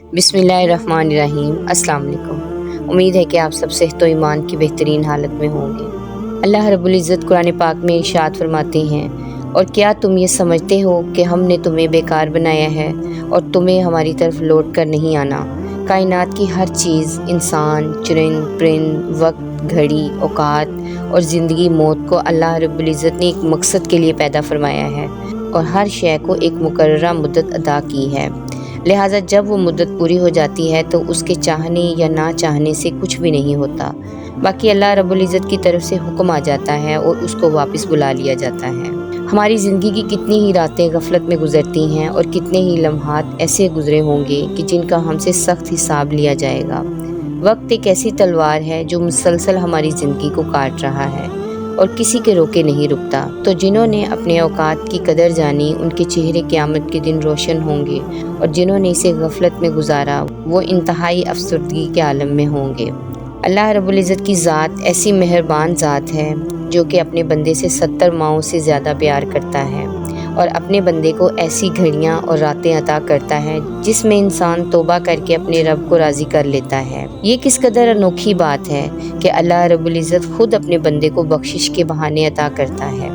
बिस्मिल्लाहिर्रहमानिर्रहीम। अस्सलाम वालेकुम। उम्मीद है कि आप सब सेहत व ईमान की बेहतरीन हालत में होंगे। अल्लाह रब्बुल इज़्ज़त कुरान पाक में इरशाद फरमाते हैं, और क्या तुम ये समझते हो कि हमने तुम्हें बेकार बनाया है और तुम्हें हमारी तरफ लौट कर नहीं आना। कायनात की हर चीज़, इंसान, चुरिंद, परिंद, वक्त, घड़ी, औकात और ज़िंदगी मौत को अल्लाह रब्बुल इज़्ज़त ने एक मकसद के लिए पैदा फरमाया है और हर शय को एक मुकर्ररा मुद्दत अदा की है। लिहाजा जब वो मुद्दत पूरी हो जाती है तो उसके चाहने या ना चाहने से कुछ भी नहीं होता। बाकी अल्लाह रब्बुल इज़्ज़त की तरफ से हुक्म आ जाता है और उसको वापस बुला लिया जाता है। हमारी ज़िंदगी की कितनी ही रातें गफलत में गुजरती हैं और कितने ही लम्हात ऐसे गुजरे होंगे कि जिनका हमसे सख्त हिसाब लिया जाएगा। वक्त एक ऐसी तलवार है जो मुसलसल हमारी ज़िंदगी को काट रहा है और किसी के रोके नहीं रुकता। तो जिन्होंने अपने औकात की कदर जानी, उनके चेहरे क़यामत के दिन रोशन होंगे, और जिन्होंने इसे गफलत में गुजारा वो इंतहाई अफसरदगी के आलम में होंगे। अल्लाह रब्बुल इज़्ज़त की ज़ात ऐसी मेहरबान ज़ात है जो कि अपने बंदे से 70 माओं से ज़्यादा प्यार करता है और अपने बंदे को ऐसी घड़ियाँ और रातें अता करता है जिसमें इंसान तौबा करके अपने रब को राज़ी कर लेता है। ये किस कदर अनोखी बात है कि अल्लाह रब्बुल इज़्ज़त खुद अपने बंदे को बख्शिश के बहाने अता करता है।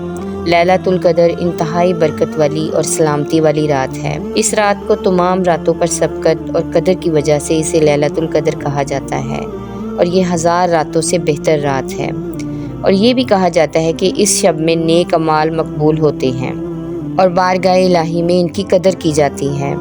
लैलतुल कदर इंतहाई बरकत वाली और सलामती वाली रात है। इस रात को तमाम रातों पर सबकत और कदर की वजह से इसे लैलतुल कदर कहा जाता है और ये 1000 रातों से बेहतर रात है। और ये भी कहा जाता है कि इस शब में नेक अमाल मकबूल होते हैं और बारगाह इलाही में इनकी कदर की जाती है,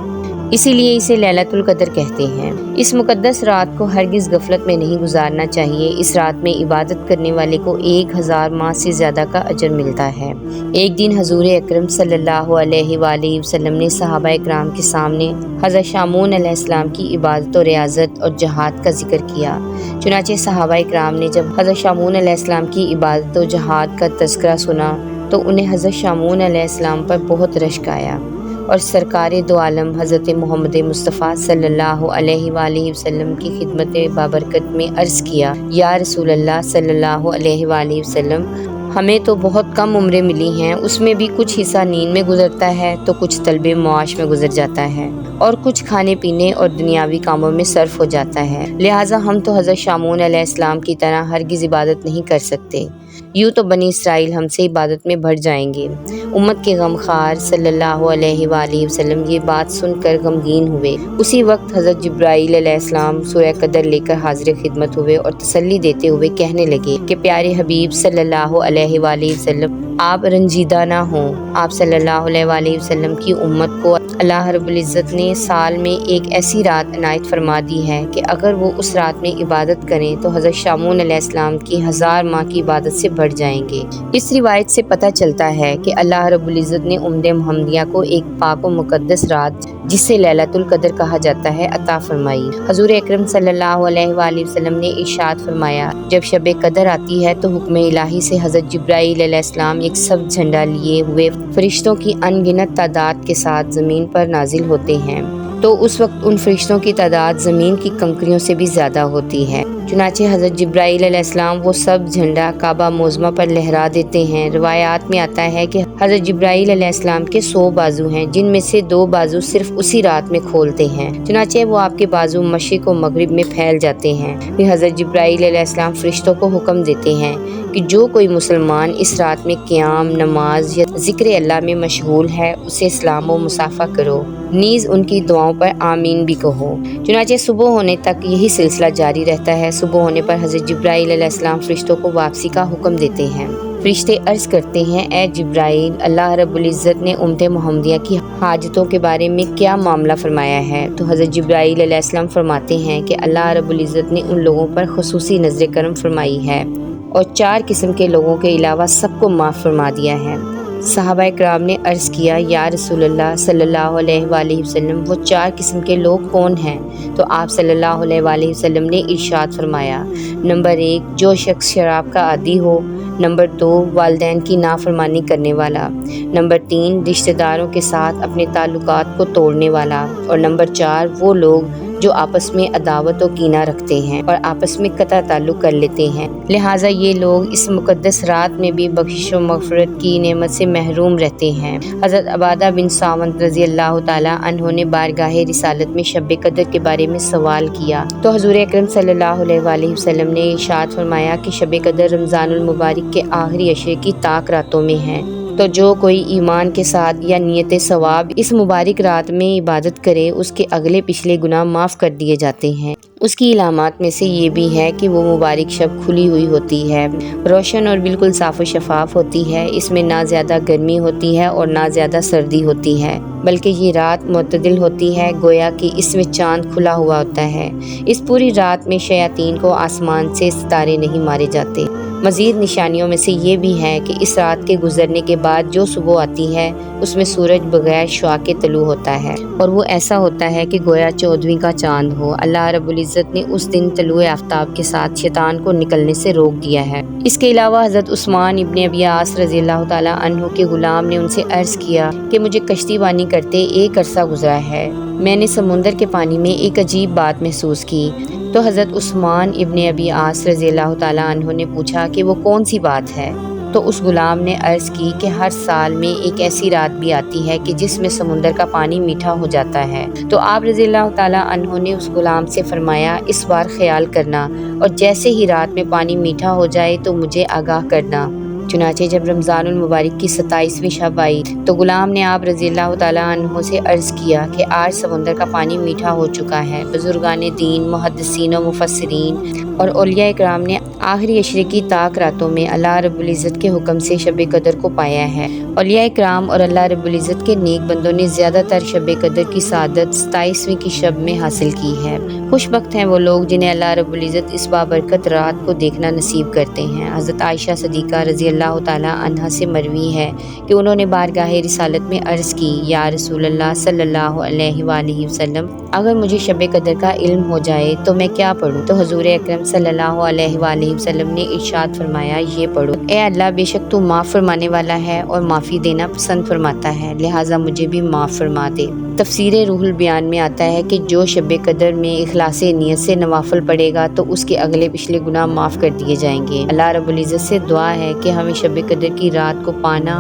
इसीलिए इसे लैलतुल कदर कहते हैं। इस मुकद्दस रात को हरगिज़ गफलत में नहीं गुजारना चाहिए। इस रात में इबादत करने वाले को 1000 माह से ज़्यादा का अजर मिलता है। एक दिन हजूर अकरम सल्लल्लाहु अलैहि वसल्लम ने सहाबा इकराम के सामने हज़रत शामून अलैहिस्सलाम की इबादत और रियाज़त और जहाद का जिक्र किया। चुनाचे सहाबा इकराम ने जब हज़रत शामून अलैहिस्सलाम की इबादत और जहाद का तज़किरा सुना तो उन्हें हज़रत शामून अलैहिस्सलाम पर बहुत रश्क आया और सरकार दो आलम हज़रत मोहम्मद मुस्तफ़ा सल्लल्लाहु अलैहि वसल्लम की खिदमत बाबरकत में अर्ज़ किया, या रसूल अल्लाह सल्लल्लाहु अलैहि वसल्लम, हमें तो बहुत कम उम्रें मिली हैं, उसमें भी कुछ हिस्सा नींद में गुजरता है तो कुछ तलबे मुआश में गुजर जाता है और कुछ खाने पीने और दुनियावी कामों में सर्फ हो जाता है। लिहाजा हम तो हज़रत शामून अलैहिस्सलाम की तरह हरगिज़ इबादत नहीं कर सकते। यूँ तो बनी इसराइल हमसे इबादत में बढ़ जाएंगे। उम्मत के गमखार सल्लल्लाहु अलैहि वसल्लम ये बात सुनकर गमगीन हुए। उसी वक्त हज़रत जिब्राईल अलैहिस्सलाम सूरह कदर लेकर हाजिर खिदमत हुए और तसल्ली देते हुए कहने लगे कि प्यारे हबीब सल्लल्लाहु अलैहि वसल्लम, आप रंजीदा ना हों। आप सल्लल्लाहु अलैहि वसल्लम की उम्मत को अल्लाह रब्बुल इज़्ज़त ने साल में एक ऐसी रात इनायत फरमा दी है कि अगर वो उस रात में इबादत करें तो हज़रत शामून अलैहिस्सलाम की 1000 माह की इबादत से बढ़ जाएंगे। इस रिवायत से पता चलता है कि अल्लाह रब्बुल इज़्ज़त ने उम्मत मुहम्मदिया को एक पाक व मुक़द्दस रात, जिसे लैलतुल कदर कहा जाता है, अता फरमाई। हजूर अकरम सल्लल्लाहु अलैहि वसल्लम ने इरशाद फरमाया, जब शब कदर आती है तो हुक्म इलाही से हज़रत जिब्राईल अलैहिस्सलाम एक सब झंडा लिए हुए फरिश्तों की अनगिनत तादाद के साथ ज़मीन पर नाजिल होते हैं। तो उस वक्त उन फरिश्तों की तादाद ज़मीन की कंकरियों से भी ज़्यादा होती है। चुनाचे हज़रत जिब्राईल अलैहिस्सलाम वो सब झंडा काबा मोज़मा पर लहरा देते हैं। रिवायात में आता है कि हज़रत जिब्राईल अलैहिस्सलाम के 100 बाजू हैं, जिनमें से 2 बाजू सिर्फ उसी रात में खोलते हैं। चुनाचे वो आपके बाजू मशरिक़ और मगरिब में फैल जाते हैं। फिर हज़रत जिब्राईल अलैहिस्सलाम फरिश्तों को हुक्म देते हैं कि जो कोई मुसलमान इस रात में क़याम, नमाज या ज़िक्र अल्लाह में मशगूल है, उसे सलाम व मुसाफ़ा करो, नीज़ उनकी दुआओं पर आमीन भी कहो। चुनाचे सुबह होने तक यही सिलसिला जारी रहता है। सुबह होने पर हज़रत जिब्राईल अलैहिस्सलाम फरिश्तों को वापसी का हुक्म देते हैं। फरिश्ते अर्ज़ करते हैं, ए जिब्राईल, अल्लाह रब्बुल इज़्ज़त ने उम्मत मुहम्मदिया की हाजतों के बारे में क्या मामला फरमाया है? तो हज़रत जिब्राईल अलैहिस्सलाम फरमाते हैं कि अल्लाह रब्बुल इज़्ज़त ने उन लोगों पर खुसूसी नज़र करम फरमाई है और 4 किस्म के लोगों के अलावा सबको माफ़ फरमा दिया है। सहाबा इकराम ने अर्ज़ किया, या रसूल अल्लाह सल्लल्लाहु अलैहि वसल्लम, वो 4 किस्म के लोग कौन हैं? तो आप सल्लल्लाहु अलैहि वसल्लम ने इरशाद फरमाया, नंबर 1, जो शख्स शराब का आदी हो। नंबर 2, वालिदैन की नाफरमानी करने वाला। नंबर 3, रिश्तेदारों के साथ अपने ताल्लुकात को तोड़ने वाला। और नंबर 4, वो लोग जो आपस में अदावत और कीना रखते हैं और आपस में कता ताल्लुक कर लेते हैं। लिहाजा ये लोग इस मुकद्दस रात में भी बख्शिश व मग़फ़िरत की नेमत से महरूम रहते हैं। हज़रत अबादा बिन सामत रज़ी अल्लाह ताला अन्हो ने बारगाह रिसालत में शब कदर के बारे में सवाल किया तो हुज़ूर अकरम सल्लल्लाहु अलैहि वसल्लम ने इरशाद फरमाया कि शब कदर रमज़ानुल मुबारक के आखिरी अशरे की ताक रातों में है। तो जो कोई ईमान के साथ या नियत सवाब इस मुबारक रात में इबादत करे उसके अगले पिछले गुनाह माफ़ कर दिए जाते हैं। उसकी इलामात में से ये भी है कि वो मुबारक शब खुली हुई होती है, रोशन और बिल्कुल साफ़ व शफाफ होती है। इसमें ना ज़्यादा गर्मी होती है और ना ज़्यादा सर्दी होती है, बल्कि ये रात मुतदिल होती है, गोया कि इसमें चाँद खुला हुआ होता है। इस पूरी रात में शयातीन को आसमान से सितारे नहीं मारे जाते। मज़ीद निशानियों में से ये भी है कि इस रात के गुजरने के बाद जो सुबह आती है उसमें सूरज बगैर शुआ के तलू होता है और वो ऐसा होता है कि गोया 14वीं का चांद हो। अल्लाह रब्बुल इज़्ज़त ने उस दिन तलुए आफ्ताब के साथ शैतान को निकलने से रोक दिया है। इसके अलावा हज़रत उस्मान इब्न अबी आस रज़ी अल्लाह ताला अन्हु के गुलाम ने उनसे अर्ज़ किया कि मुझे कश्तीबानी करते एक अरसा गुजरा है, मैंने समुंदर के पानी में एक अजीब बात महसूस की। तो हज़रत उस्मान इब्न अबी आस रज़ी अल्लाह ताला अन्हु ने पूछा कि वो कौन सी बात है। तो उस गुलाम ने अर्ज़ की कि हर साल में एक ऐसी रात भी आती है कि जिसमें समुंदर का पानी मीठा हो जाता है। तो आप रज़ी अल्लाह ताला अन्हु ने उस गुलाम से फरमाया, इस बार ख्याल करना और जैसे ही रात में पानी मीठा हो जाए तो मुझे आगाह करना। चुनाचे जब रमज़ानुल मुबारक की 27वीं शब आई तो गुलाम ने आप रज़ी अल्लाह ताला अन्हु से अर्ज़ किया कि आज समुंदर का पानी मीठा हो चुका है। बुज़ुर्गान दीन, मुहद्दिसीन और मुफस्सिरीन और औलिया इकराम ने आखिरी अशरे की ताक रातों में अल्लाह रब्बुल इज़्ज़त के हुक्म से शब कदर को पाया है। औलिया इकराम और अल्लाह रब्बुल इज़्ज़त के नेक बंदों ने ज़्यादातर शब कदर की सादत 27वीं की शब में हासिल की है। खुशबख्त हैं वो लोग जिन्हें अल्लाह रब्बुल इज़्ज़त इस बाबरकत रात को देखना नसीब करते हैं। हज़रत आयशा सदीक़ा रज़ी अल्लाह ताला अन्हा से मरवी है कि उन्होंने बारगाह रिसालत में अर्ज़ की, या रसूल अल्लाह सल्लल्लाहु अलैहि वसल्लम, अगर मुझे शब कदर का इल्म हो जाए तो मैं क्या पढ़ूँ? तो हुज़ूर अकरम सल्लल्लाहु अलैहि वसल्लम ने इरशाद फरमाया, ये पढ़ो, ए अल्लाह बेशक तू माफ़ फरमाने वाला है और माफ़ी देना पसंद फरमाता है, लिहाजा मुझे भी माफ़ फरमा दे। तफसीर रूहुल बयान में आता है कि जो शब कदर में इखलास नियत से नवाफिल पढ़ेगा तो उसके अगले पिछले गुनाह माफ़ कर दिए जाएंगे। अल्लाह रब्बुल इज़्ज़त से दुआ है कि हमें शब कदर की रात को पाना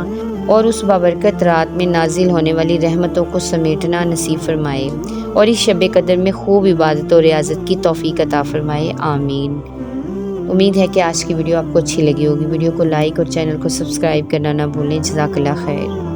और उस बाबरकत रात में नाजिल होने वाली रहमतों को समेटना नसीब फरमाए और इस शब कदर में खूब इबादत और रियाजत की तौफीक अता फरमाए, आमीन। उम्मीद है कि आज की वीडियो आपको अच्छी लगी होगी। वीडियो को लाइक और चैनल को सब्सक्राइब करना ना भूलें। जज़ाकल्लाह खैर।